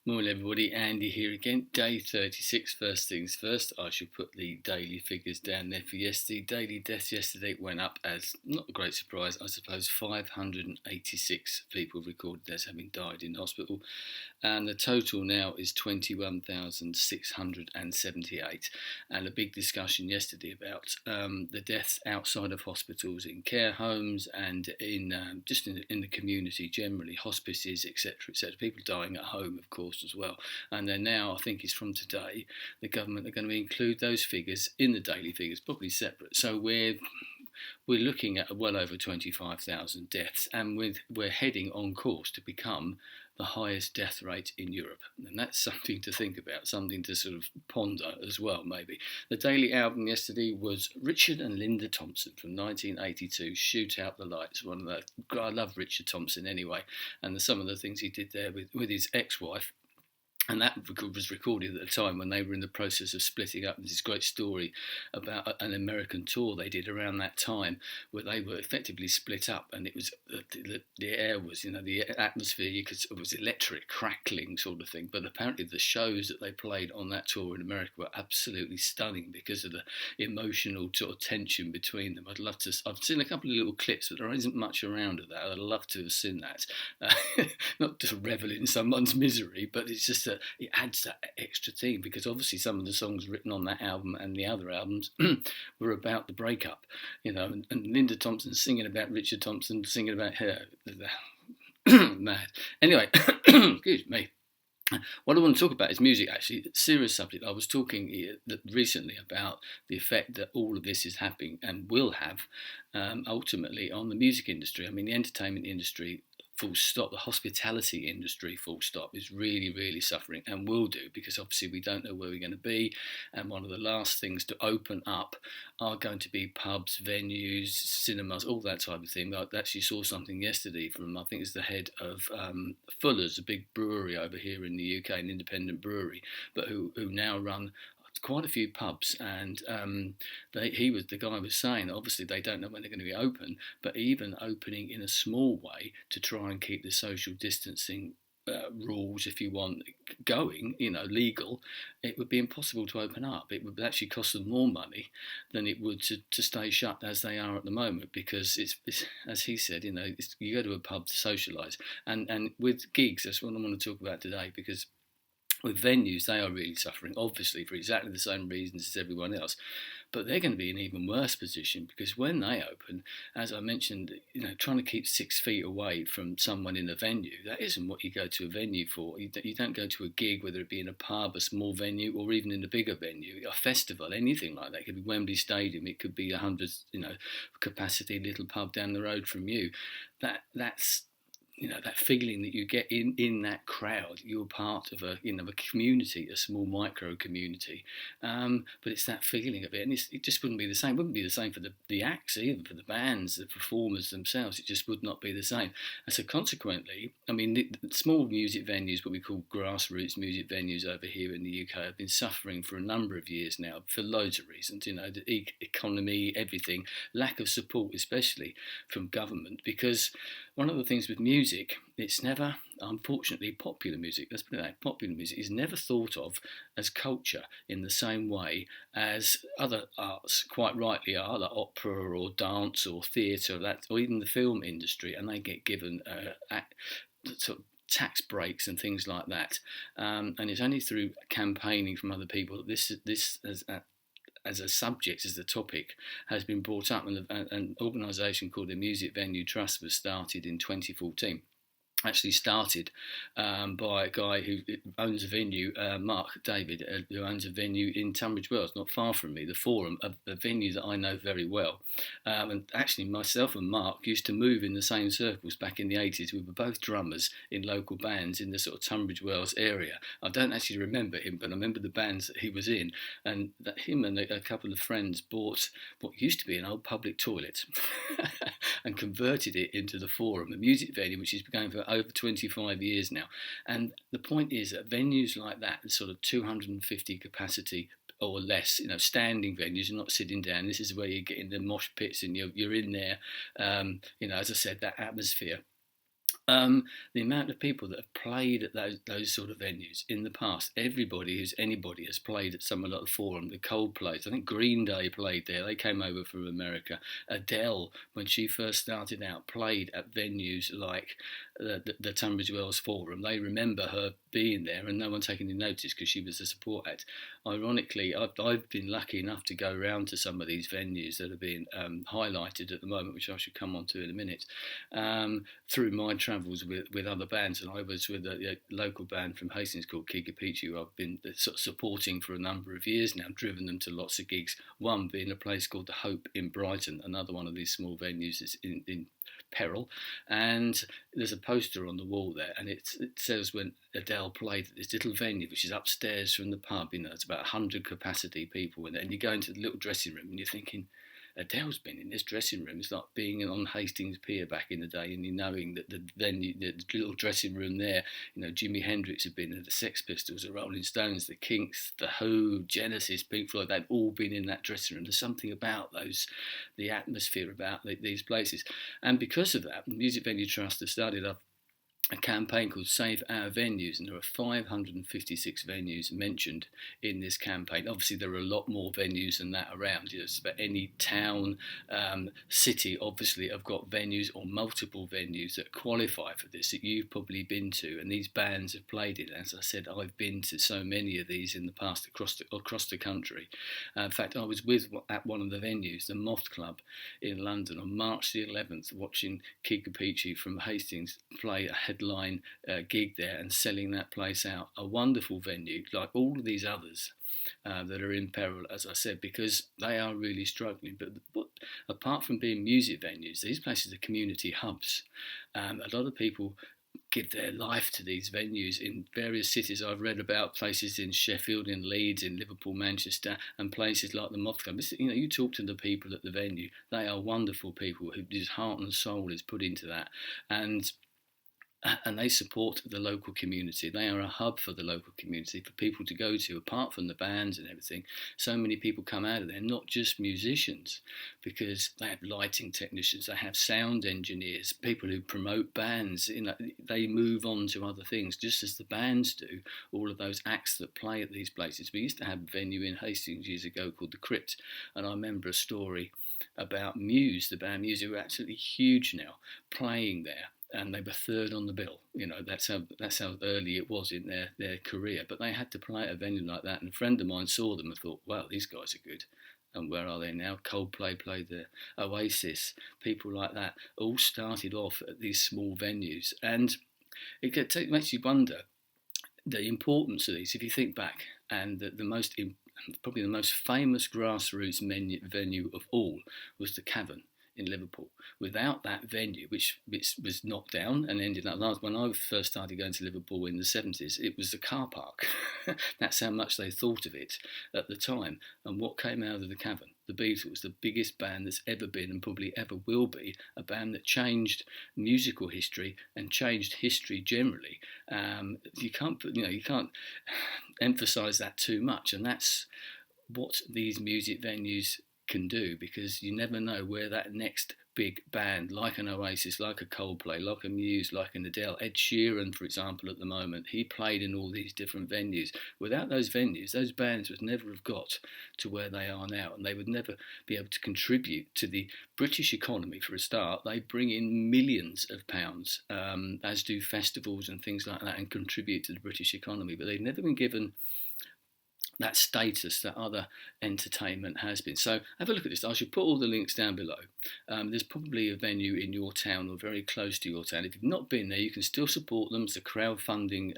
Morning, everybody. Andy here again. Day 36. First things first, I should put the daily figures down there for yesterday. Daily deaths yesterday went up as, not a great surprise, I suppose, 586 people recorded as having died in hospital. And the total now is 21,678. And a big discussion yesterday about the deaths outside of hospitals, in care homes, and in just in the community generally, hospices, etc., etc. People dying at home, of course, as well. And then now, I think it's from today, the government are going to include those figures in the daily figures, probably separate. So we're looking at well over 25,000 deaths, and we're heading on course to become the highest death rate in Europe. And that's something to think about, something to sort of ponder as well, maybe. The daily album yesterday was Richard and Linda Thompson from 1982, Shoot Out the Lights. I love Richard Thompson anyway, and some of the things he did there with his ex-wife. And that was recorded at the time when they were in the process of splitting up. There's this great story about an American tour they did around that time where they were effectively split up, and it was the air was, the atmosphere, it was electric, crackling sort of thing. But apparently the shows that they played on that tour in America were absolutely stunning because of the emotional sort of tension between them. I've seen a couple of little clips, but there isn't much around of that. I'd love to have seen that. Not to revel in someone's misery, but it's just it adds that extra theme, because obviously some of the songs written on that album and the other albums were about the breakup, and Linda Thompson singing about Richard Thompson, singing about her. Mad. Anyway, excuse me. What I want to talk about is music, actually. Serious subject. I was talking recently about the effect that all of this is having and will have ultimately on the music industry. I mean, the entertainment industry, full stop, the hospitality industry, full stop, is really, really suffering, and will do, because obviously we don't know where we're going to be, and one of the last things to open up are going to be pubs, venues, cinemas, all that type of thing. I actually saw something yesterday from, I think it's the head of Fuller's, a big brewery over here in the UK, an independent brewery, but who now run quite a few pubs, and the guy was saying that obviously they don't know when they're going to be open, but even opening in a small way to try and keep the social distancing rules, if you want, going, legal, it would be impossible to open up. It would actually cost them more money than it would to stay shut as they are at the moment, because it's as he said, you go to a pub to socialise, and with gigs, that's what I want to talk about today, because with venues, they are really suffering, obviously, for exactly the same reasons as everyone else. But they're going to be in an even worse position, because when they open, as I mentioned, trying to keep 6 feet away from someone in a venue, that isn't what you go to a venue for. You don't go to a gig, whether it be in a pub, a small venue, or even in a bigger venue, a festival, anything like that. It could be Wembley Stadium, it could be 100, capacity little pub down the road from you. That's that feeling that you get in that crowd. You're part of a community, a small micro community, but it's that feeling of it, and it just wouldn't be the same. It wouldn't be the same for the acts, even for the bands, the performers themselves. It just would not be the same. And so consequently, I mean, the small music venues, what we call grassroots music venues over here in the UK, have been suffering for a number of years now for loads of reasons. The economy, everything, lack of support, especially from government, because one of the things with music, it's never, unfortunately, popular music, let's put it that, popular music is never thought of as culture in the same way as other arts quite rightly are, like opera or dance or theatre, or even the film industry, and they get given sort of tax breaks and things like that. And it's only through campaigning from other people that this has as a subject, as a topic, has been brought up, and an organisation called the Music Venue Trust was started in 2014. Actually started by a guy who owns a venue, Mark David, who owns a venue in Tunbridge Wells, not far from me, the Forum, a venue that I know very well. And actually myself and Mark used to move in the same circles back in the 80s. We were both drummers in local bands in the sort of Tunbridge Wells area. I don't actually remember him, but I remember the bands that he was in, and that him and a couple of friends bought what used to be an old public toilet and converted it into the Forum, a music venue which has been going for over 25 years now. And the point is that venues like that, sort of 250 capacity or less, standing venues, you're not sitting down. This is where you get in the mosh pits and you're in there. As I said, that atmosphere The amount of people that have played at those sort of venues in the past, everybody who's anybody has played at somewhere like the Forum, the Coldplays. I think Green Day played there. They came over from America. Adele, when she first started out, played at venues like the Tunbridge Wells Forum. They remember her being there and no one taking any notice because she was a support act. Ironically, I've been lucky enough to go around to some of these venues that are being highlighted at the moment, which I should come on to in a minute, through my travels with other bands. And I was with a local band from Hastings called Kigapichi, who I've been sort of supporting for a number of years now, driven them to lots of gigs, one being a place called The Hope in Brighton, another one of these small venues that's in peril. And there's a poster on the wall there, and it says when Adele played at this little venue, which is upstairs from the pub, it's about 100 capacity people in there, and you go into the little dressing room and you're thinking, Adele's been in this dressing room. It's like being on Hastings Pier back in the day, and you knowing that the little dressing room there, Jimi Hendrix had been there, the Sex Pistols, the Rolling Stones, the Kinks, the Who, Genesis, Pink Floyd. They'd all been in that dressing room. There's something about the atmosphere about these places, and because of that, the Music Venue Trust have started up a campaign called Save Our Venues, and there are 556 venues mentioned in this campaign. Obviously, there are a lot more venues than that around. But any town, city, obviously, have got venues or multiple venues that qualify for this that you've probably been to, and these bands have played in. As I said, I've been to so many of these in the past across the country. In fact, I was at one of the venues, the Moth Club in London, on March the 11th, watching Kigapichi from Hastings play a headline gig there and selling that place out. A wonderful venue, like all of these others that are in peril, as I said, because they are really struggling. But apart from being music venues, these places are community hubs. A lot of people give their life to these venues in various cities. I've read about places in Sheffield, in Leeds, in Liverpool, Manchester, and places like the Moth Club. You talk to the people at the venue; they are wonderful people whose heart and soul is put into that, and they support the local community. They are a hub for the local community, for people to go to, apart from the bands and everything. So many people come out of there, not just musicians, because they have lighting technicians, they have sound engineers, people who promote bands. They move on to other things, just as the bands do, all of those acts that play at these places. We used to have a venue in Hastings years ago called The Crypt, and I remember a story about Muse, the band Muse, who are absolutely huge now, playing there. And they were third on the bill. That's how early it was in their career. But they had to play at a venue like that. And a friend of mine saw them and thought, wow, these guys are good. And where are they now? Coldplay played there. Oasis, people like that, all started off at these small venues. And it makes you wonder the importance of these. If you think back, and probably the most famous grassroots venue of all was the Cavern in Liverpool. Without that venue, which was knocked down and ended up last, when I first started going to Liverpool in the 70s, it was the car park. That's how much they thought of it at the time. And what came out of the Cavern? The Beatles, the biggest band that's ever been and probably ever will be, a band that changed musical history and changed history generally. You can't emphasise that too much, and that's what these music venues can do, because you never know where that next big band, like an Oasis, like a Coldplay, like a Muse, like an Adele, Ed Sheeran, for example, at the moment, he played in all these different venues. Without those venues, those bands would never have got to where they are now, and they would never be able to contribute to the British economy. For a start, they bring in millions of pounds, as do festivals and things like that, and contribute to the British economy, but they've never been given that status that other entertainment has been. So have a look at this. I should put all the links down below. There's probably a venue in your town or very close to your town. If you've not been there, you can still support them. It's a crowdfunding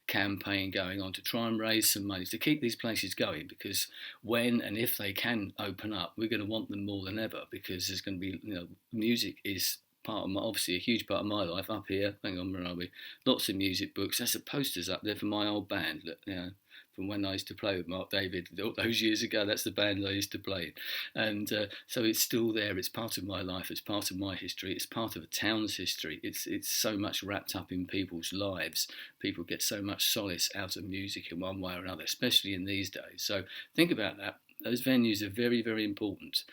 campaign going on to try and raise some money to keep these places going, because when and if they can open up, we're going to want them more than ever, because there's going to be, music is obviously a huge part of my life. Up here, hang on, where are we? Lots of music books. There's the posters up there for my old band. Look, from when I used to play with Mark David those years ago. That's the band I used to play in. And so it's still there. It's part of my life. It's part of my history. It's part of a town's history. It's so much wrapped up in people's lives. People get so much solace out of music in one way or another, especially in these days. So think about that. those venues are very, very important,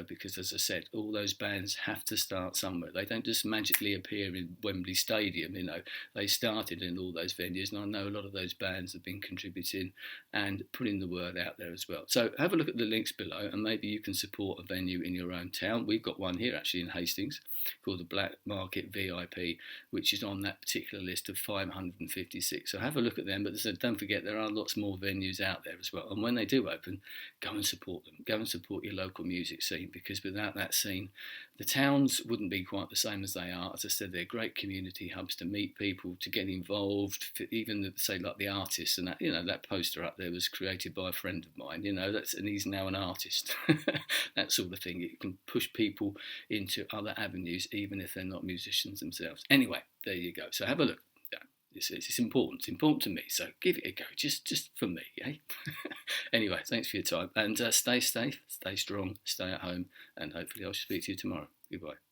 because as I said, all those bands have to start somewhere. They don't just magically appear in Wembley Stadium, they started in all those venues, and I know a lot of those bands have been contributing and putting the word out there as well. So have a look at the links below, and maybe you can support a venue in your own town. We've got one here actually in Hastings called the Black Market VIP, which is on that particular list of 556. So have a look at them, but don't forget there are lots more venues out there as well. And when they do open, go and support them. Go and support your local music scene, because without that scene, the towns wouldn't be quite the same as they are. As I said, they're great community hubs to meet people, to get involved, even say like the artists, and that poster up there was created by a friend of mine, and he's now an artist. That sort of thing. It can push people into other avenues, even if they're not musicians themselves. Anyway, there you go. So have a look. It's important. It's important to me. So give it a go, just for me, eh? Anyway, thanks for your time, and stay safe, stay strong, stay at home, and hopefully I'll speak to you tomorrow. Goodbye.